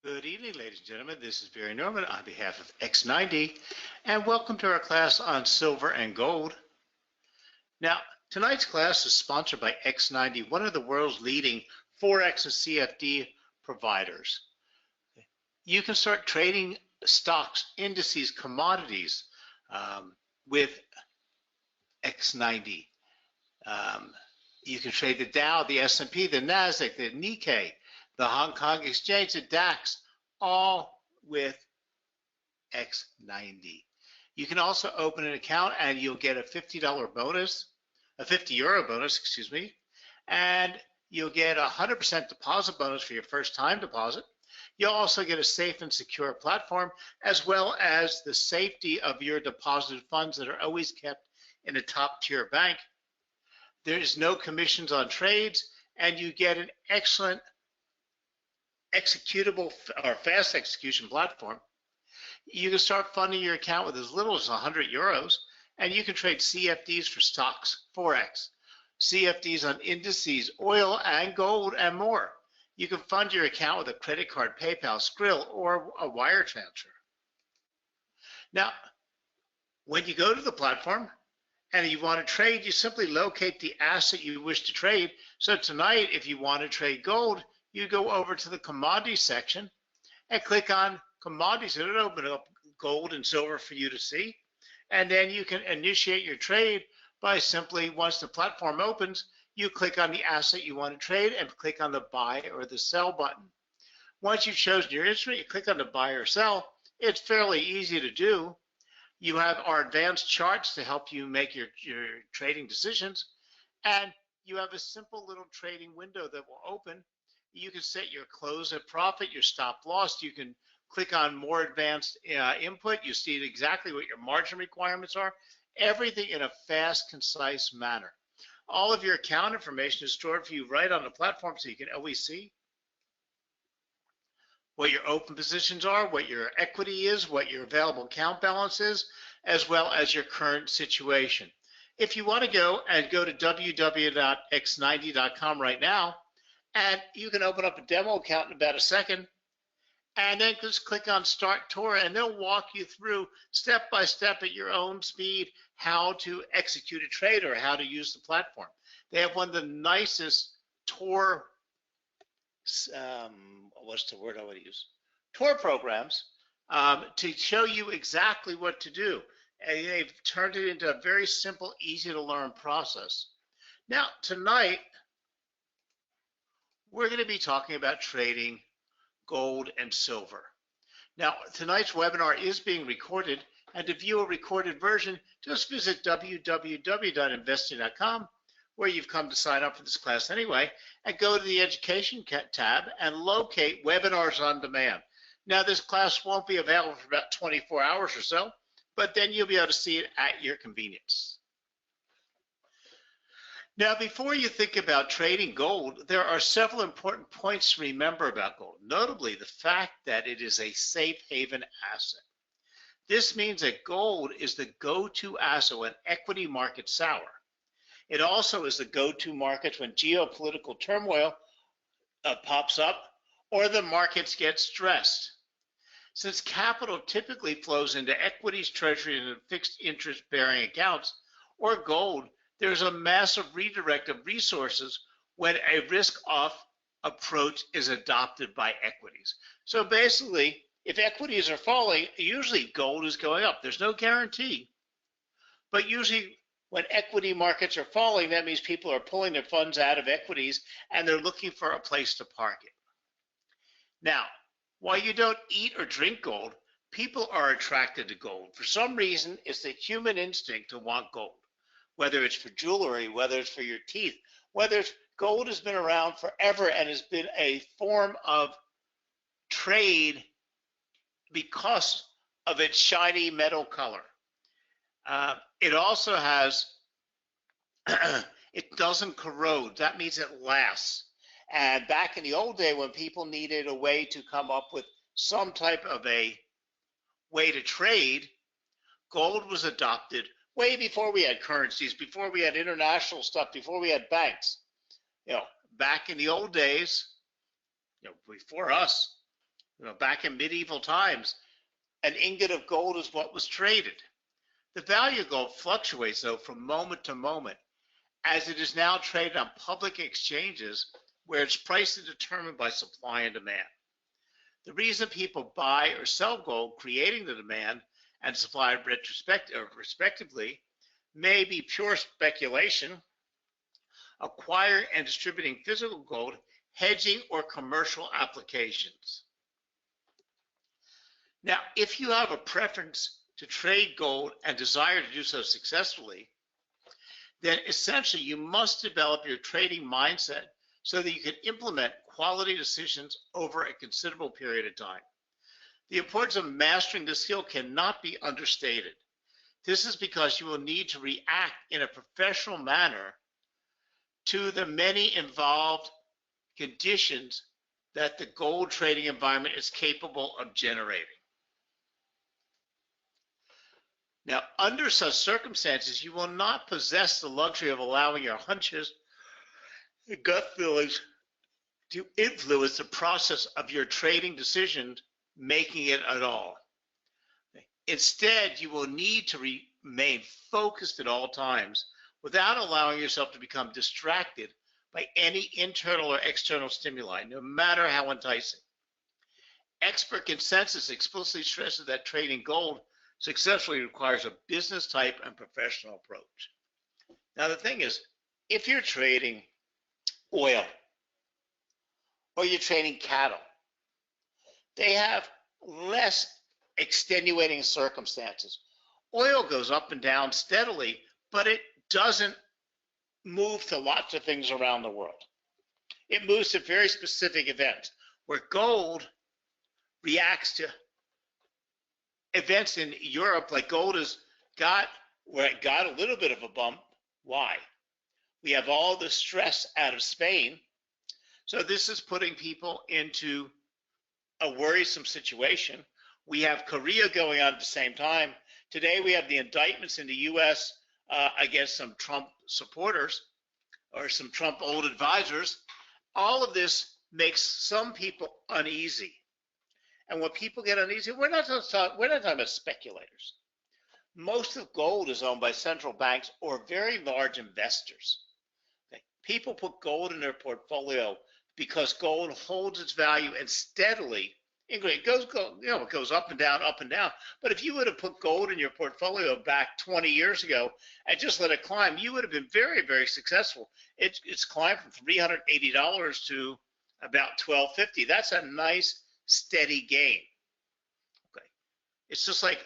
Good evening, ladies and gentlemen. This is Barry Norman on behalf of X90, and welcome to our class on silver and gold. Now, tonight's class is sponsored by X90, one of the world's leading Forex and CFD providers. You can start trading stocks, indices, commodities with X90. You can trade the Dow, the S&P, the NASDAQ, the Nikkei, the Hong Kong Exchange, the DAX, all with X90. You can also open an account and you'll get a $50 bonus, a 50 euro bonus, excuse me, and you'll get a 100% deposit bonus for your first time deposit. You'll also get a safe and secure platform, as well as the safety of your deposited funds that are always kept in a top tier bank. There is no commissions on trades, and you get an excellent executable or fast execution platform. You can start funding your account with as little as 100 euros, and you can trade CFDs for stocks, Forex, CFDs on indices, oil and gold, and more. You can fund your account with a credit card, PayPal, Skrill, or a wire transfer. Now, when you go to the platform and you want to trade, you simply locate the asset you wish to trade. So tonight, if you want to trade gold, you go over to the commodity section and click on commodities. It'll open up gold and silver for you to see. And then you can initiate your trade by simply, once the platform opens, you click on the asset you want to trade and click on the buy or the sell button. Once you've chosen your instrument, you click on the buy or sell. It's fairly easy to do. You have our advanced charts to help you make your trading decisions. And you have a simple little trading window that will open. You can set your close at profit, your stop loss. You can click on more advanced input. You see exactly what your margin requirements are. Everything in a fast, concise manner. All of your account information is stored for you right on the platform, so you can always see what your open positions are, what your equity is, what your available account balance is, as well as your current situation. If you want to go to www.x90.com right now, and you can open up a demo account in about a second, and then just click on Start Tour, and they'll walk you through step by step at your own speed how to execute a trade or how to use the platform. They have one of the nicest tour, what's the word I want to use? Tour programs to show you exactly what to do. And they've turned it into a very simple, easy to learn process. Now, tonight, we're going to be talking about trading gold and silver. Now, tonight's webinar is being recorded, and to view a recorded version, just visit www.investing.com, where you've come to sign up for this class anyway, and go to the Education tab and locate Webinars on Demand. Now, this class won't be available for about 24 hours or so, but then you'll be able to see it at your convenience. Now, before you think about trading gold, there are several important points to remember about gold, notably the fact that it is a safe haven asset. This means that gold is the go-to asset when equity markets sour. It also is the go-to market when geopolitical turmoil pops up or the markets get stressed. Since capital typically flows into equities, treasuries, and fixed interest-bearing accounts, or gold, there's a massive redirect of resources when a risk-off approach is adopted by equities. So basically, if equities are falling, usually gold is going up. There's no guarantee, but usually when equity markets are falling, that means people are pulling their funds out of equities and they're looking for a place to park it. Now, while you don't eat or drink gold, people are attracted to gold. For some reason, it's the human instinct to want gold. Whether it's for jewelry, whether it's for your teeth, gold has been around forever and has been a form of trade because of its shiny metal color. It also has, it doesn't corrode. That means it lasts. And back in the old day when people needed a way to come up with some type of a way to trade, gold was adopted way before we had currencies, before we had international stuff, before we had banks. Back in the old days, before us, Back in medieval times, an ingot of gold is what was traded. The value of gold fluctuates, though, from moment to moment, as it is now traded on public exchanges where its price is determined by supply and demand. The reason people buy or sell gold, creating the demand and supply respectively, may be pure speculation, acquiring and distributing physical gold, hedging, or commercial applications. Now, if you have a preference to trade gold and desire to do so successfully, then essentially you must develop your trading mindset so that you can implement quality decisions over a considerable period of time. The importance of mastering this skill cannot be understated. This is because you will need to react in a professional manner to the many involved conditions that the gold trading environment is capable of generating. Now, under such circumstances, you will not possess the luxury of allowing your hunches and gut feelings to influence the process of your trading decisions, making it at all. Instead, you will need to remain focused at all times without allowing yourself to become distracted by any internal or external stimuli, no matter how enticing. Expert consensus explicitly stresses that trading gold successfully requires a business type and professional approach. Now, the thing is, if you're trading oil or you're trading cattle, they have less extenuating circumstances. Oil goes up and down steadily, but it doesn't move to lots of things around the world. It moves to very specific events, where gold reacts to events in Europe, like gold has got where it got a little bit of a bump. Why? We have all the stress out of Spain. So this is putting people into a worrisome situation. We have Korea going on at the same time. Today we have the indictments in the U.S. Against some Trump supporters or some Trump old advisors. All of this makes some people uneasy. And when people get uneasy, we're not talking about speculators. Most of gold is owned by central banks or very large investors. Okay? People put gold in their portfolio because gold holds its value and steadily, it goes up and down, up and down. But if you would have put gold in your portfolio back 20 years ago and just let it climb, you would have been very, very successful. It's climbed from $380 to about $1,250. That's a nice, steady gain. Okay, it's just like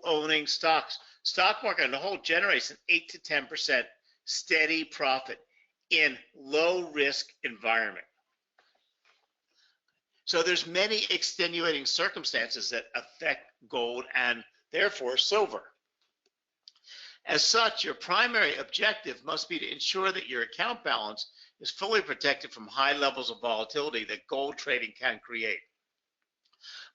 owning stocks. Stock market on the whole generates an 8 to 10% steady profit in low risk environment. So there's many extenuating circumstances that affect gold and therefore silver. As such, your primary objective must be to ensure that your account balance is fully protected from high levels of volatility that gold trading can create.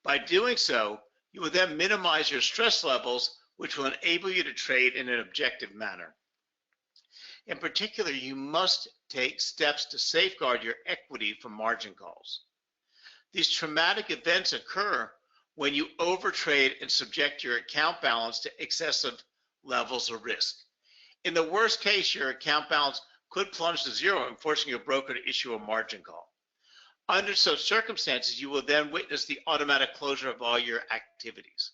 By doing so, you will then minimize your stress levels, which will enable you to trade in an objective manner. In particular, you must take steps to safeguard your equity from margin calls. These traumatic events occur when you overtrade and subject your account balance to excessive levels of risk. In the worst case, your account balance could plunge to zero, forcing your broker to issue a margin call. Under such circumstances, you will then witness the automatic closure of all your activities.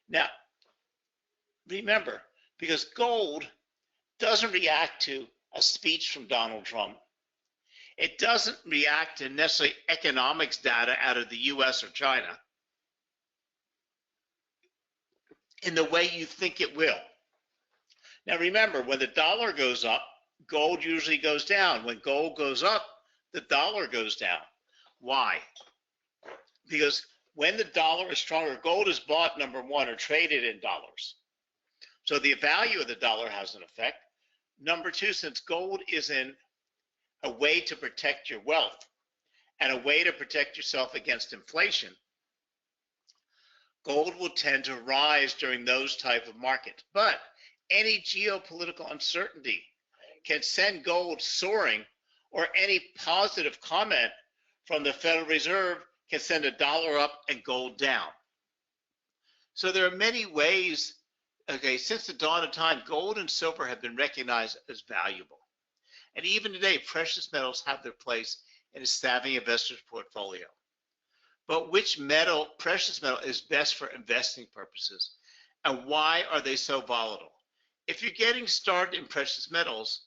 Now, remember, because gold doesn't react to a speech from Donald Trump, it doesn't react to necessarily economics data out of the US or China in the way you think it will. Now remember, when the dollar goes up, gold usually goes down. When gold goes up, the dollar goes down. Why? Because when the dollar is stronger, gold is bought, number one, or traded in dollars. So the value of the dollar has an effect. Number two, since gold is in a way to protect your wealth and a way to protect yourself against inflation, gold will tend to rise during those type of markets. But any geopolitical uncertainty can send gold soaring, or any positive comment from the Federal Reserve can send a dollar up and gold down. So there are many ways, okay, since the dawn of time, gold and silver have been recognized as valuable. And even today, precious metals have their place in a savvy investor's portfolio. But which precious metal is best for investing purposes? And why are they so volatile? If you're getting started in precious metals,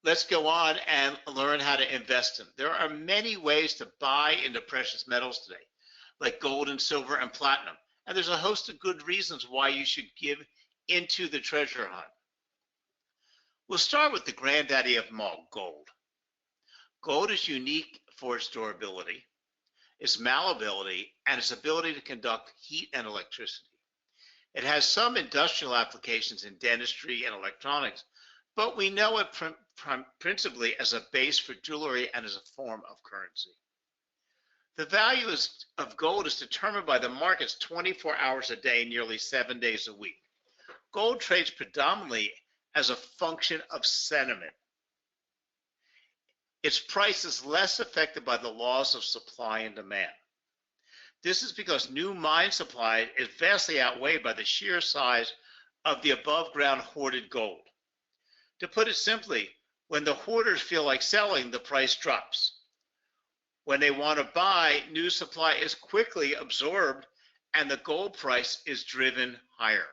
let's go on and learn how to invest them. There are many ways to buy into precious metals today, like gold and silver and platinum. And there's a host of good reasons why you should give into the treasure hunt. We'll start with the granddaddy of them all, gold. Gold is unique for its durability, its malleability, and its ability to conduct heat and electricity. It has some industrial applications in dentistry and electronics, but we know it principally as a base for jewelry and as a form of currency. The value of gold is determined by the markets 24 hours a day, nearly 7 days a week. Gold trades predominantly as a function of sentiment. Its price is less affected by the laws of supply and demand. This is because new mine supply is vastly outweighed by the sheer size of the above ground hoarded gold. To put it simply, when the hoarders feel like selling, the price drops. When they want to buy, new supply is quickly absorbed and the gold price is driven higher.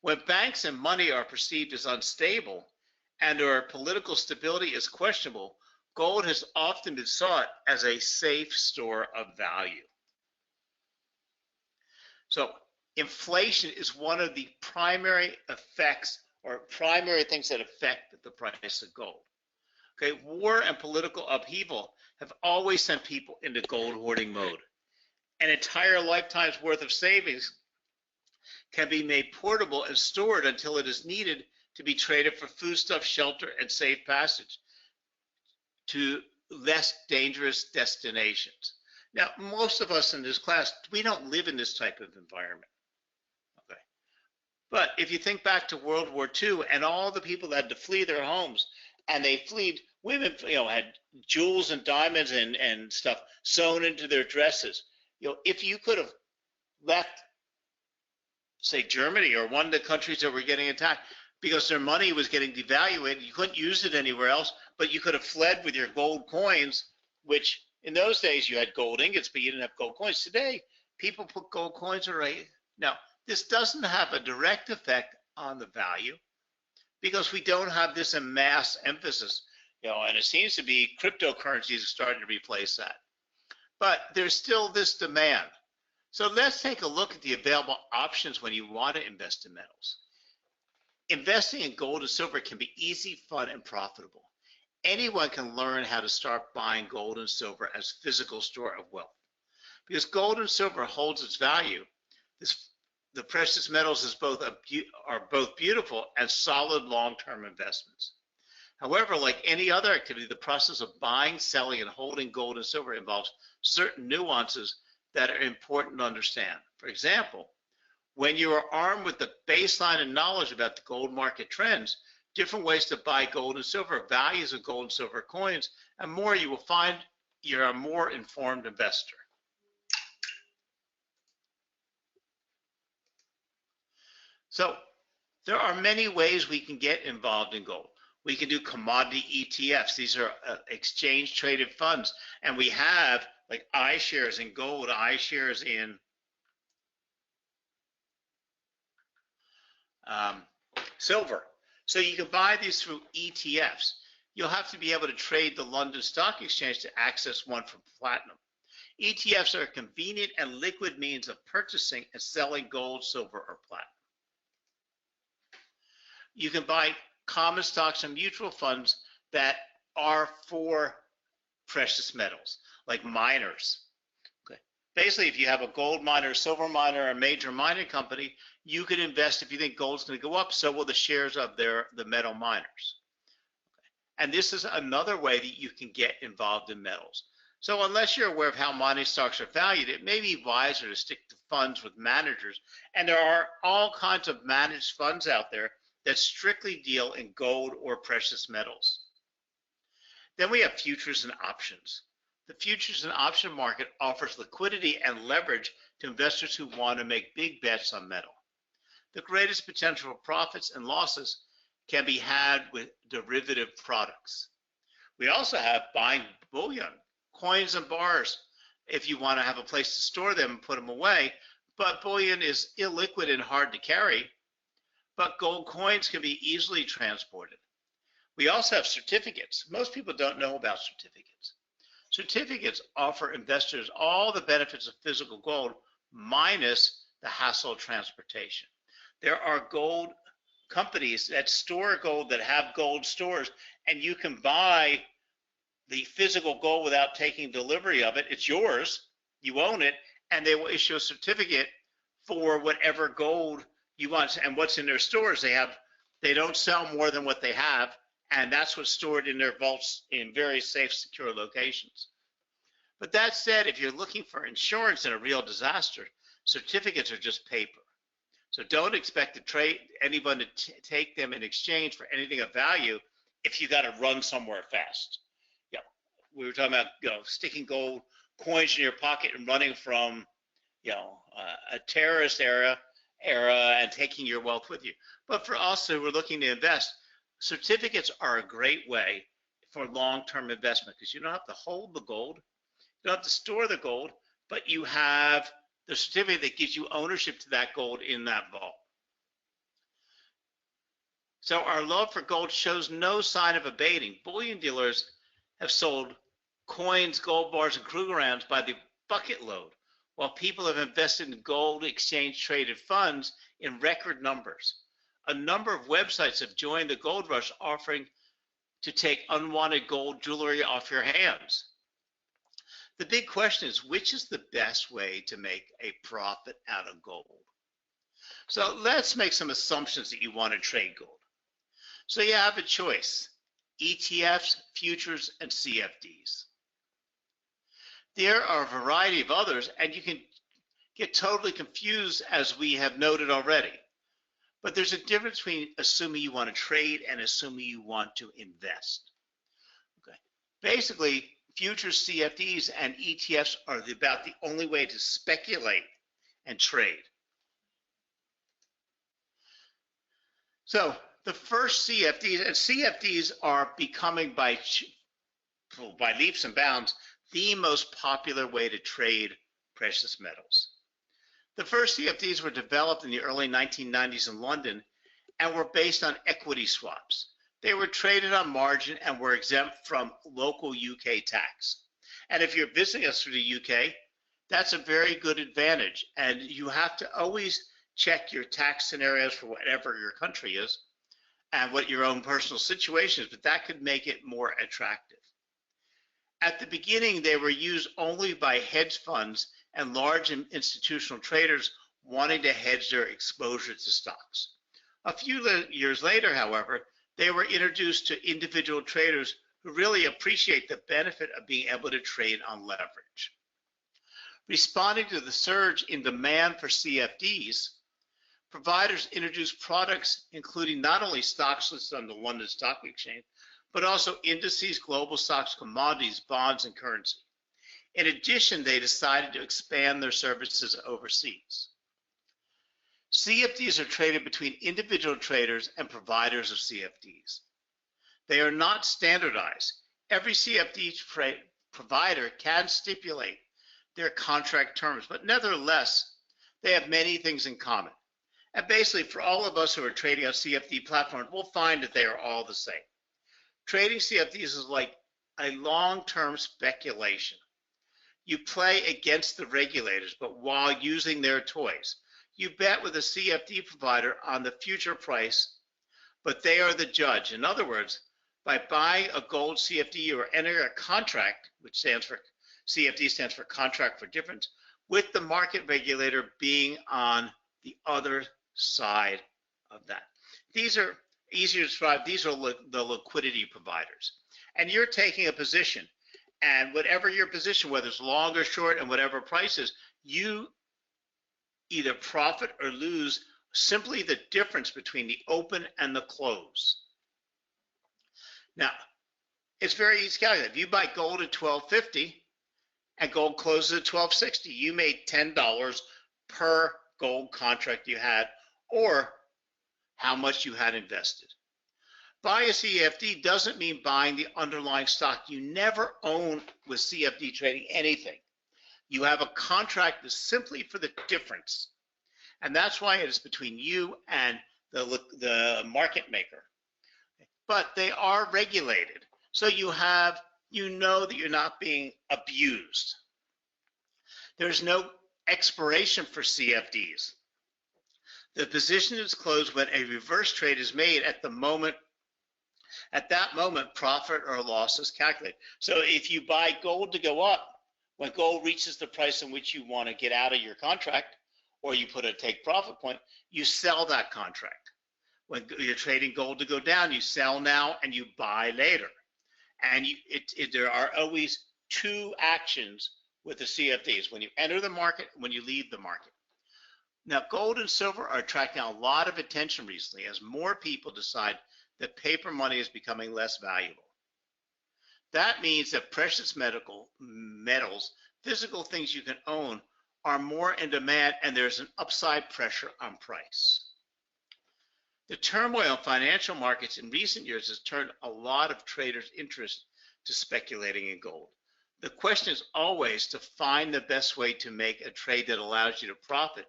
When banks and money are perceived as unstable and or political stability is questionable, gold has often been sought as a safe store of value. So inflation is one of the primary effects or primary things that affect the price of gold. Okay, war and political upheaval have always sent people into gold hoarding mode. An entire lifetime's worth of savings can be made portable and stored until it is needed to be traded for foodstuff, shelter, and safe passage to less dangerous destinations. Now, most of us in this class, we don't live in this type of environment. Okay, but if you think back to World War II and all the people that had to flee their homes, and they fled, women, had jewels and diamonds and stuff sewn into their dresses. If you could have left, say, Germany or one of the countries that were getting attacked because their money was getting devalued, you couldn't use it anywhere else, but you could have fled with your gold coins, which in those days you had gold ingots, but you didn't have gold coins. Today, people put gold coins away. Now, this doesn't have a direct effect on the value because we don't have this en masse emphasis, and it seems to be cryptocurrencies are starting to replace that. But there's still this demand. So let's take a look at the available options when you want to invest in metals. Investing in gold and silver can be easy, fun, and profitable. Anyone can learn how to start buying gold and silver as physical store of wealth. Because gold and silver holds its value, the precious metals are both beautiful and solid long-term investments. However, like any other activity, the process of buying, selling, and holding gold and silver involves certain nuances that are important to understand. For example, when you are armed with the baseline and knowledge about the gold market trends, different ways to buy gold and silver, values of gold and silver coins, and more, you will find you're a more informed investor. So there are many ways we can get involved in gold. We can do commodity ETFs. These are exchange traded funds. And we have like iShares in gold, iShares in silver. So you can buy these through ETFs. You'll have to be able to trade the London Stock Exchange to access one for platinum. ETFs are a convenient and liquid means of purchasing and selling gold, silver, or platinum. You can buy common stocks and mutual funds that are for precious metals, like miners. Okay. Basically, if you have a gold miner, silver miner, or a major mining company, you can invest if you think gold's going to go up, so will the shares of the metal miners. Okay. And this is another way that you can get involved in metals. So unless you're aware of how mining stocks are valued, it may be wiser to stick to funds with managers. And there are all kinds of managed funds out there that strictly deal in gold or precious metals. Then we have futures and options. The futures and option market offers liquidity and leverage to investors who want to make big bets on metal. The greatest potential for profits and losses can be had with derivative products. We also have buying bullion, coins and bars, if you want to have a place to store them and put them away. But bullion is illiquid and hard to carry, but gold coins can be easily transported. We also have certificates. Most people don't know about certificates. Certificates offer investors all the benefits of physical gold minus the hassle of transportation. There are gold companies that store gold, that have gold stores, and you can buy the physical gold without taking delivery of it. It's yours, you own it, and they will issue a certificate for whatever gold you want. And what's in their stores, they don't sell more than what they have, and that's what's stored in their vaults in very safe, secure locations. But that said, if you're looking for insurance in a real disaster, certificates are just paper. So don't expect to trade anyone to take them in exchange for anything of value if you got to run somewhere fast. Yeah, we were talking about sticking gold coins in your pocket and running from a terrorist era and taking your wealth with you. But for us who are looking to invest, certificates are a great way for long-term investment because you don't have to hold the gold, you don't have to store the gold, but you have the certificate that gives you ownership to that gold in that vault. So our love for gold shows no sign of abating. Bullion dealers have sold coins, gold bars, and Krugerrands by the bucket load, while people have invested in gold exchange traded funds in record numbers. A number of websites have joined the gold rush, offering to take unwanted gold jewelry off your hands. The big question is, which is the best way to make a profit out of gold? So let's make some assumptions that you want to trade gold. So you have a choice: ETFs, futures, and CFDs. There are a variety of others, and you can get totally confused, as we have noted already. But there's a difference between assuming you want to trade and assuming you want to invest. Okay. Basically, futures, CFDs, and ETFs are about the only way to speculate and trade. So the first CFDs are becoming by leaps and bounds the most popular way to trade precious metals. The first CFDs were developed in the early 1990s in London and were based on equity swaps. They were traded on margin and were exempt from local UK tax. And if you're visiting us through the UK, that's a very good advantage. And you have to always check your tax scenarios for whatever your country is and what your own personal situation is, but that could make it more attractive. At the beginning, they were used only by hedge funds and large institutional traders wanting to hedge their exposure to stocks. A few years later, however, they were introduced to individual traders who really appreciate the benefit of being able to trade on leverage. Responding to the surge in demand for CFDs, providers introduced products including not only stocks listed on the London Stock Exchange, but also indices, global stocks, commodities, bonds, and currency. In addition, they decided to expand their services overseas. CFDs are traded between individual traders and providers of CFDs. They are not standardized. Every CFD provider can stipulate their contract terms, but nevertheless, they have many things in common. And basically, for all of us who are trading on CFD platforms, we'll find that they are all the same. Trading CFDs is like a long-term speculation. You play against the regulators, but while using their toys. You bet with a CFD provider on the future price, but they are the judge. In other words, by buying a gold CFD, you are entering a contract, which stands for, CFD stands for contract for difference, with the market regulator being on the other side of that. These are easier to describe. These are the liquidity providers. And you're taking a position. And whatever your position, whether it's long or short and whatever price is, you either profit or lose simply the difference between the open and the close. Now, it's very easy to calculate. If you buy gold at $12.50 and gold closes at 1260. You made $10 per gold contract you had, or how much you had invested. Buy a CFD doesn't mean buying the underlying stock. You never own with CFD trading anything. You have a contract that's simply for the difference. And that's why it is between you and the market maker. But they are regulated. So you know that you're not being abused. There's no expiration for CFDs. The position is closed when a reverse trade is made at that moment, profit or loss is calculated. So if you buy gold to go up, when gold reaches the price in which you want to get out of your contract, or you put a take profit point, you sell that contract. When you're trading gold to go down, you sell now and you buy later. And there are always two actions with the CFDs: when you enter the market, when you leave the market. Now, gold and silver are attracting a lot of attention recently as more people decide that paper money is becoming less valuable. That means that precious metals, physical things you can own, are more in demand, and there's an upside pressure on price. The turmoil in financial markets in recent years has turned a lot of traders' interest to speculating in gold. The question is always to find the best way to make a trade that allows you to profit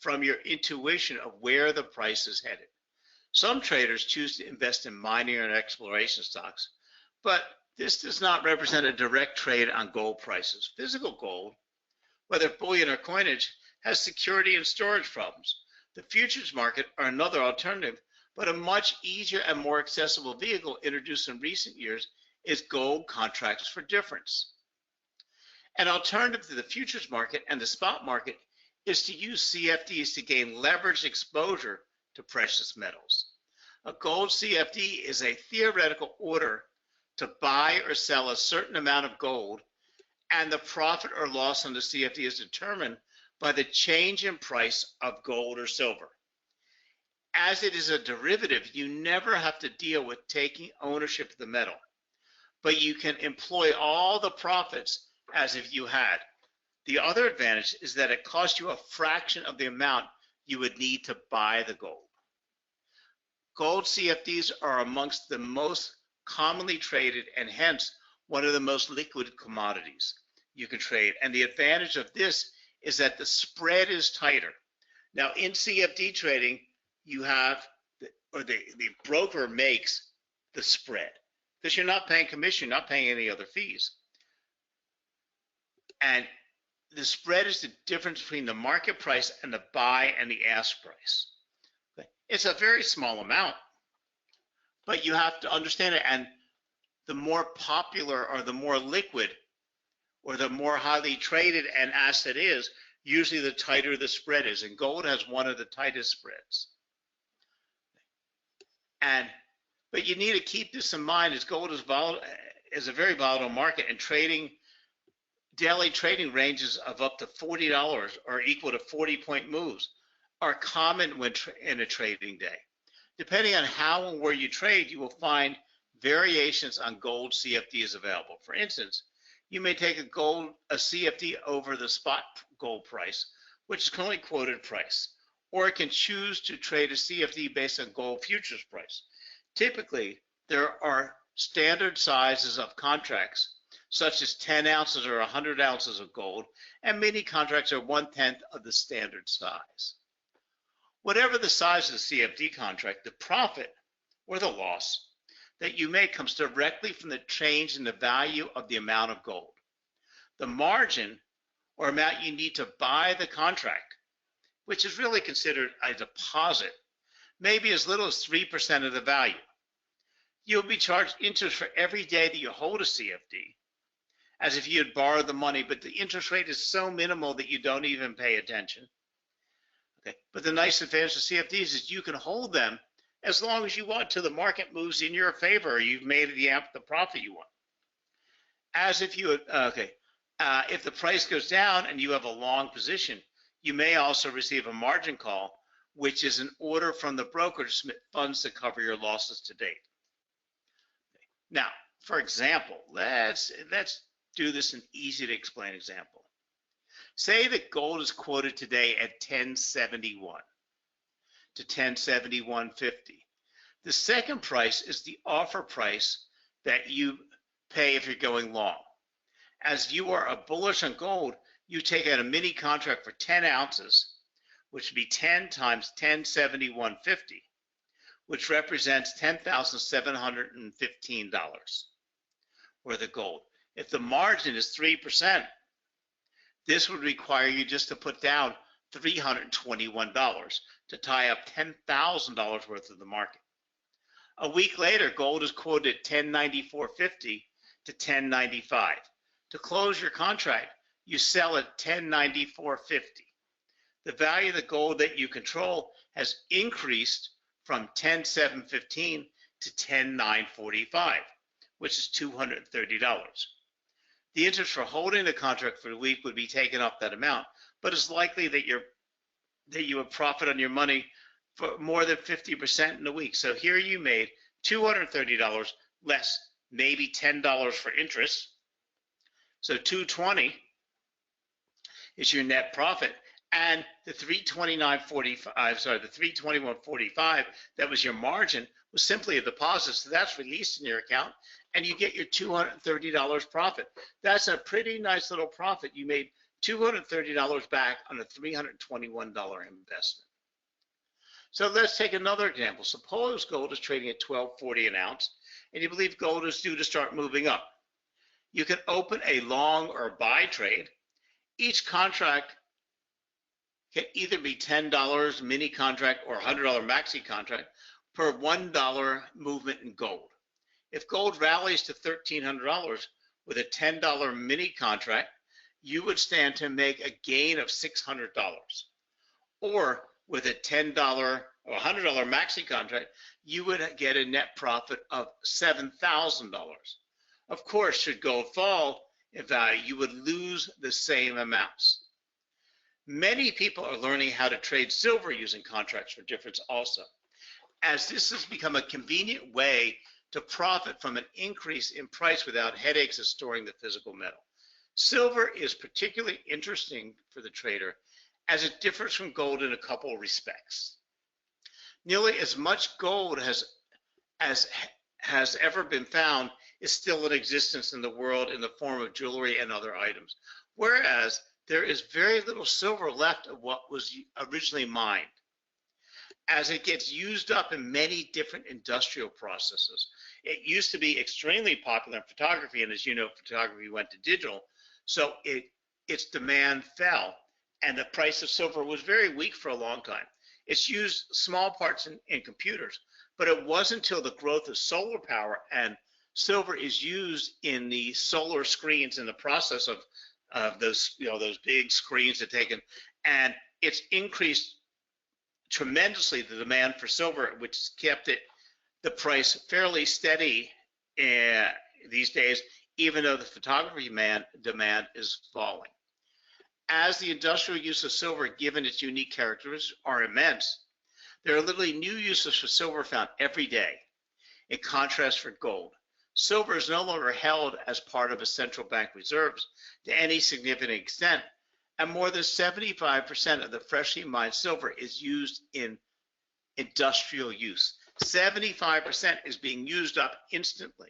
from your intuition of where the price is headed. Some traders choose to invest in mining and exploration stocks, but this does not represent a direct trade on gold prices. Physical gold, whether bullion or coinage, has security and storage problems. The futures market are another alternative, but a much easier and more accessible vehicle introduced in recent years is gold contracts for difference. An alternative to the futures market and the spot market is to use CFDs to gain leveraged exposure to precious metals. A gold CFD is a theoretical order to buy or sell a certain amount of gold, and the profit or loss on the CFD is determined by the change in price of gold or silver. As it is a derivative, you never have to deal with taking ownership of the metal, but you can employ all the profits as if you had. The other advantage is that it costs you a fraction of the amount you would need to buy the gold. Gold CFDs are amongst the most commonly traded and hence one of the most liquid commodities you can trade. And the advantage of this is that the spread is tighter. Now in CFD trading, you have, the broker makes the spread because you're not paying commission, you're not paying any other fees. And the spread is the difference between the market price and the buy and the ask price. It's a very small amount, but you have to understand it. And the more popular or the more liquid or the more highly traded an asset is, usually the tighter the spread is. And gold has one of the tightest spreads. But you need to keep this in mind, as gold is a very volatile market, and daily trading ranges of up to $40 or equal to 40-point moves are common in a trading day. Depending on how and where you trade, you will find variations on gold CFDs available. For instance, you may take a CFD over the spot gold price, which is currently quoted price, or it can choose to trade a CFD based on gold futures price. Typically, there are standard sizes of contracts, such as 10 ounces or 100 ounces of gold, and many contracts are 1/10 of the standard size. Whatever the size of the CFD contract, the profit or the loss that you make comes directly from the change in the value of the amount of gold. The margin or amount you need to buy the contract, which is really considered a deposit, may be as little as 3% of the value. You'll be charged interest for every day that you hold a CFD, as if you had borrowed the money, but the interest rate is so minimal that you don't even pay attention. Okay. But the nice advantage of CFDs is you can hold them as long as you want till the market moves in your favor or you've made the profit you want. As if you if the price goes down and you have a long position, you may also receive a margin call, which is an order from the broker to submit funds to cover your losses to date. Now, for example, let's do this in an easy to explain example. Say that gold is quoted today at 1071 to 1071.50. The second price is the offer price that you pay if you're going long. As you are a bullish on gold, you take out a mini contract for 10 ounces, which would be 10 times 1071.50, which represents $10,715 worth of gold. If the margin is 3%, this would require you just to put down $321 to tie up $10,000 worth of the market. A week later, gold is quoted at 1094.50 to 1095. To close your contract, you sell at 1094.50. The value of the gold that you control has increased from 10,715 to 10,945, which is $230. The interest for holding the contract for a week would be taken off that amount, but it's likely that you would profit on your money for more than 50% in a week. So here you made $230 less, maybe $10 for interest. So $220 is your net profit, and the $321.45 that was your margin was simply a deposit. So that's released in your account, and you get your $230 profit. That's a pretty nice little profit. You made $230 back on a $321 investment. So let's take another example. Suppose gold is trading at $12.40 an ounce, and you believe gold is due to start moving up. You can open a long or buy trade. Each contract can either be $10 mini contract or $100 maxi contract per $1 movement in gold. If gold rallies to $1,300 with a $10 mini contract, you would stand to make a gain of $600. Or with a $10 or $100 maxi contract, you would get a net profit of $7,000. Of course, should gold fall in value, you would lose the same amounts. Many people are learning how to trade silver using contracts for difference also, as this has become a convenient way to profit from an increase in price without headaches of storing the physical metal. Silver is particularly interesting for the trader as it differs from gold in a couple of respects. Nearly as much gold as has ever been found is still in existence in the world in the form of jewelry and other items, whereas there is very little silver left of what was originally mined. As it gets used up in many different industrial processes, it used to be extremely popular in photography, and as you know, photography went to digital, so its demand fell, and the price of silver was very weak for a long time. It's used small parts in computers, but it wasn't until the growth of solar power, and silver is used in the solar screens in the process of those big screens that taken, and it's increased tremendously the demand for silver, which has kept the price fairly steady these days, even though the photography demand is falling. As the industrial use of silver, given its unique characteristics, are immense, there are literally new uses for silver found every day. In contrast for gold, silver is no longer held as part of a central bank reserves to any significant extent, and more than 75% of the freshly mined silver is used in industrial use. 75% is being used up instantly.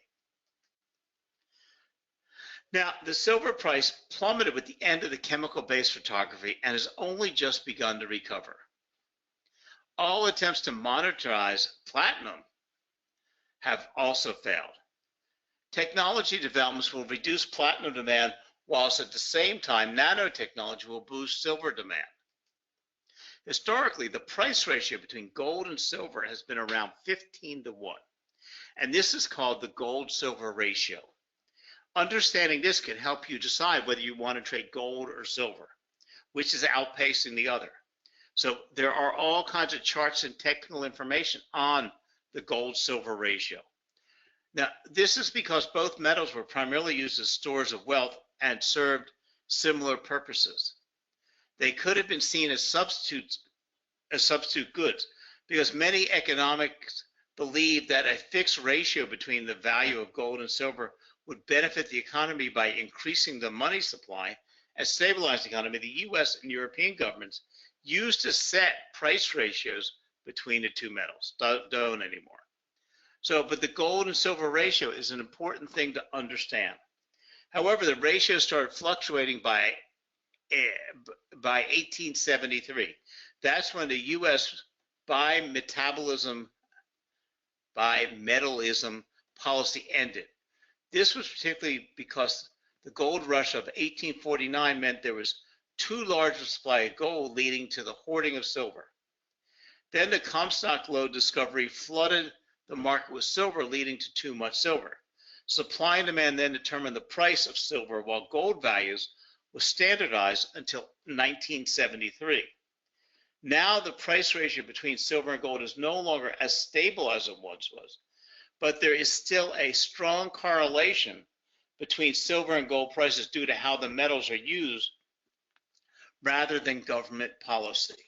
Now, the silver price plummeted with the end of the chemical-based photography and has only just begun to recover. All attempts to monetize platinum have also failed. Technology developments will reduce platinum demand, whilst at the same time, nanotechnology will boost silver demand. Historically, the price ratio between gold and silver has been around 15 to 1, and this is called the gold-silver ratio. Understanding this can help you decide whether you want to trade gold or silver, which is outpacing the other. So there are all kinds of charts and technical information on the gold-silver ratio. Now, this is because both metals were primarily used as stores of wealth and served similar purposes. They could have been seen as substitute goods, because many economics believe that a fixed ratio between the value of gold and silver would benefit the economy by increasing the money supply and stabilize the economy, the US and European governments used to set price ratios between the two metals. Don't anymore. So, but the gold and silver ratio is an important thing to understand. However, the ratio started fluctuating by 1873. That's when the U.S. bimetallism policy ended. This was particularly because the gold rush of 1849 meant there was too large a supply of gold, leading to the hoarding of silver. Then the Comstock Lode discovery flooded the market with silver, leading to too much silver. Supply and demand then determined the price of silver, while gold values was standardized until 1973. Now the price ratio between silver and gold is no longer as stable as it once was, but there is still a strong correlation between silver and gold prices due to how the metals are used rather than government policy.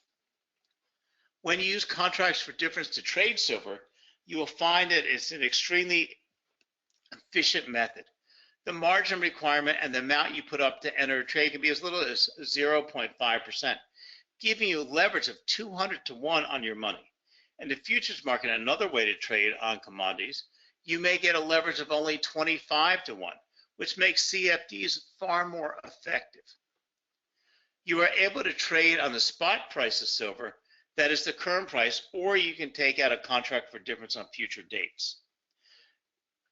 When you use contracts for difference to trade silver, you will find that it's an extremely efficient method. The margin requirement and the amount you put up to enter a trade can be as little as 0.5%, giving you leverage of 200 to 1 on your money. In the futures market, another way to trade on commodities, you may get a leverage of only 25 to 1, which makes CFDs far more effective. You are able to trade on the spot price of silver, that is the current price, or you can take out a contract for difference on future dates.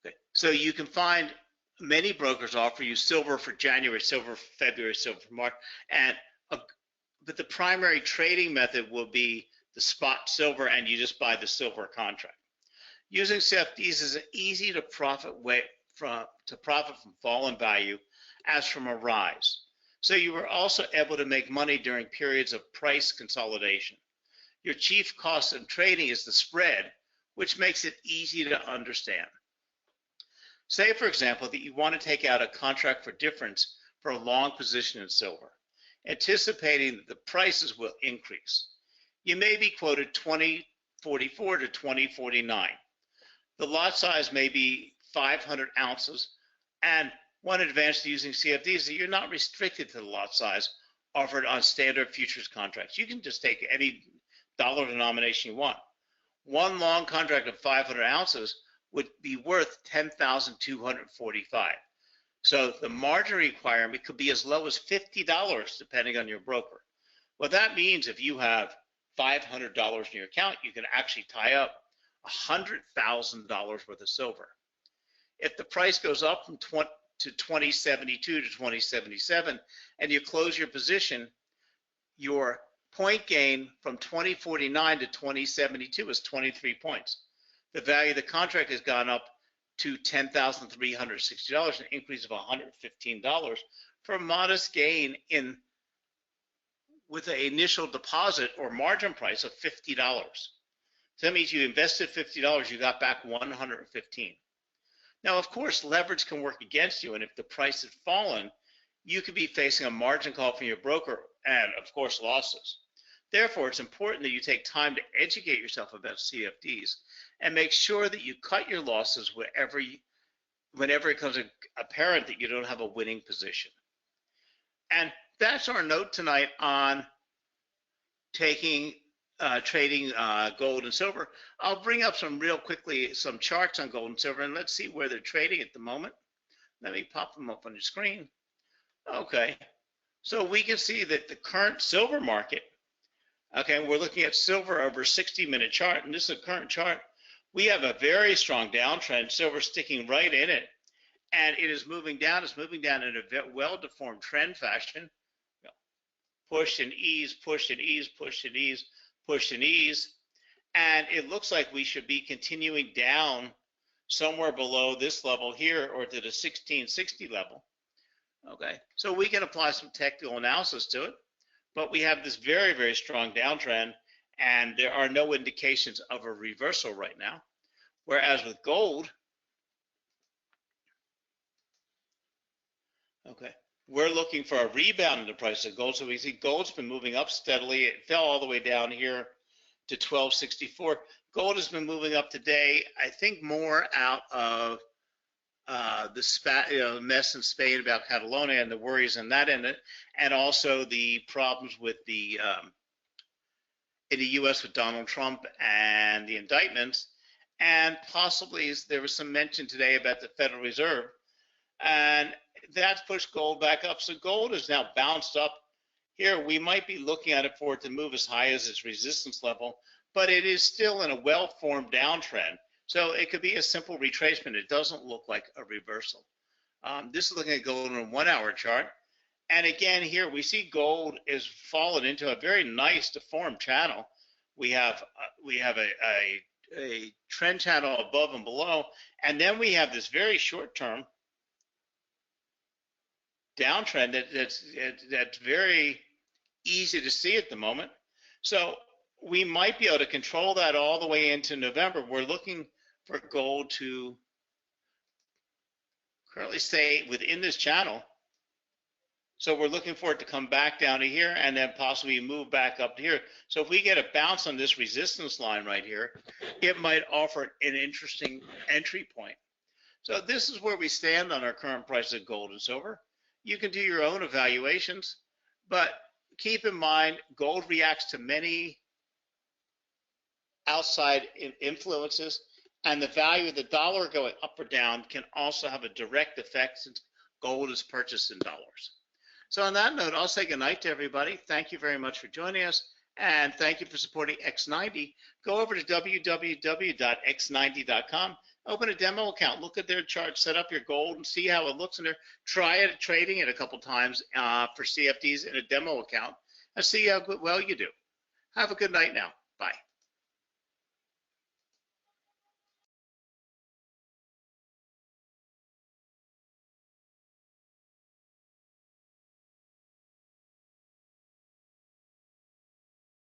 Okay. So you can find many brokers offer you silver for January, silver for February, silver for March, but the primary trading method will be the spot silver, and you just buy the silver contract. Using CFDs is an easy to profit from fall in value as from a rise. So you are also able to make money during periods of price consolidation. Your chief cost in trading is the spread, which makes it easy to understand. Say, for example, that you want to take out a contract for difference for a long position in silver, anticipating that the prices will increase. You may be quoted 2044 to 2049. The lot size may be 500 ounces, and one advantage to using CFDs is that you're not restricted to the lot size offered on standard futures contracts. You can just take any dollar denomination you want. One long contract of 500 ounces would be worth 10,245. So the margin requirement could be as low as $50 depending on your broker. What that means, if you have $500 in your account, you can actually tie up $100,000 worth of silver. If the price goes up from 2072 to 2077 and you close your position, your point gain from 2049 to 2072 is 23 points. The value of the contract has gone up to $10,360, an increase of $115 for a modest gain with an initial deposit or margin price of $50. So that means you invested $50, you got back $115. Now, of course, leverage can work against you, and if the price has fallen, you could be facing a margin call from your broker and, of course, losses. Therefore, it's important that you take time to educate yourself about CFDs and make sure that you cut your losses whenever it becomes apparent that you don't have a winning position. And that's our note tonight on trading gold and silver. I'll bring up some charts on gold and silver, and let's see where they're trading at the moment. Let me pop them up on your screen. Okay, so we can see that the current silver market, okay, we're looking at silver over a 60-minute chart, and this is a current chart. We have a very strong downtrend, silver sticking right in it, and it is moving down. It's moving down in a well-deformed trend fashion. Push and ease, push and ease, push and ease, push and ease, and it looks like we should be continuing down somewhere below this level here, or to the 1660 level. Okay, so we can apply some technical analysis to it, but we have this very, very strong downtrend, and there are no indications of a reversal right now. Whereas with gold, okay, we're looking for a rebound in the price of gold. So we see gold's been moving up steadily. It fell all the way down here to 1264. Gold has been moving up today, I think more out of mess in Spain about Catalonia and the worries in that in it, and also the problems with the in the U.S. with Donald Trump and the indictments, and possibly there was some mention today about the Federal Reserve, and that's pushed gold back up. So gold is now bounced up. Here we might be looking at it for it to move as high as its resistance level, but it is still in a well-formed downtrend. So it could be a simple retracement. It doesn't look like a reversal. This is looking at gold on a 1-hour chart. And again, here we see gold is fallen into a very nice deformed channel. We have a trend channel above and below, and then we have this very short-term downtrend that's very easy to see at the moment. So we might be able to control that all the way into November. We're looking for gold to currently stay within this channel. So we're looking for it to come back down to here and then possibly move back up to here. So if we get a bounce on this resistance line right here, it might offer an interesting entry point. So this is where we stand on our current price of gold and silver. You can do your own evaluations, but keep in mind gold reacts to many outside influences, and the value of the dollar going up or down can also have a direct effect since gold is purchased in dollars. So on that note, I'll say goodnight to everybody. Thank you very much for joining us, and thank you for supporting X90. Go over to www.x90.com, open a demo account, look at their chart, set up your gold, and see how it looks in there. Try it, trading it a couple times for CFDs in a demo account, and see how well you do. Have a good night now. Bye.